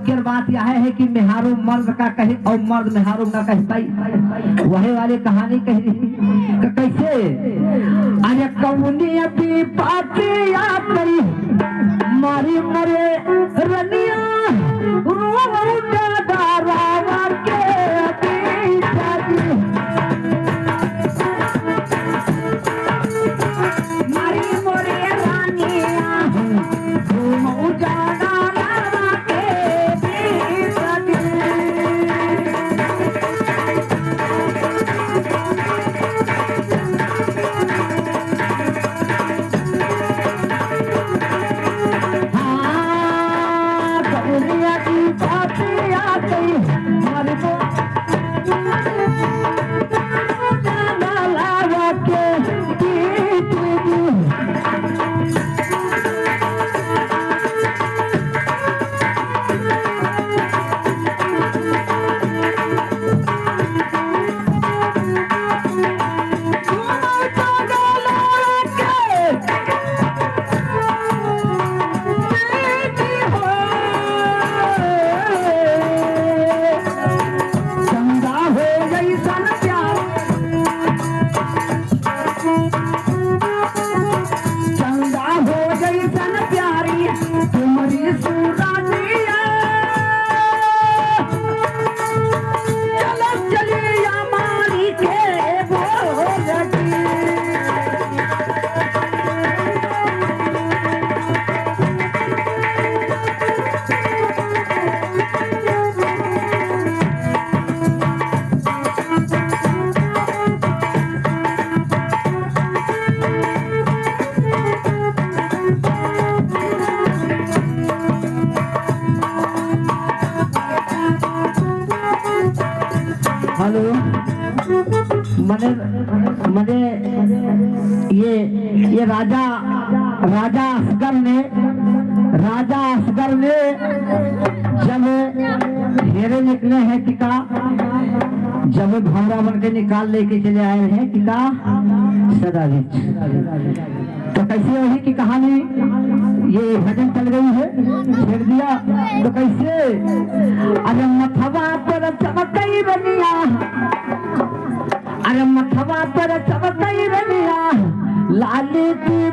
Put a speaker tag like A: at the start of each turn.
A: मुख्य बात यह है कि मेहारू मर्द का कहे और मर्द मेहारू ना कह पाई। वही वाली कहानी कही कैसे, अरे कौनी अभी पाती आ गई मारी मरे रनिया हेलो मने मने ये राजा असगर ने जब हेरे निकले हैं टिका, जब भौरा बन के निकाल लेके चले आए हैं टिका सदाविच। तो कैसे वही की कहानी ये भजन चल गई है, छेड़ दिया तो कैसे, अरे मथवा पर चमकई रनिया, अरे मथवा पर चमकई रनिया लाली की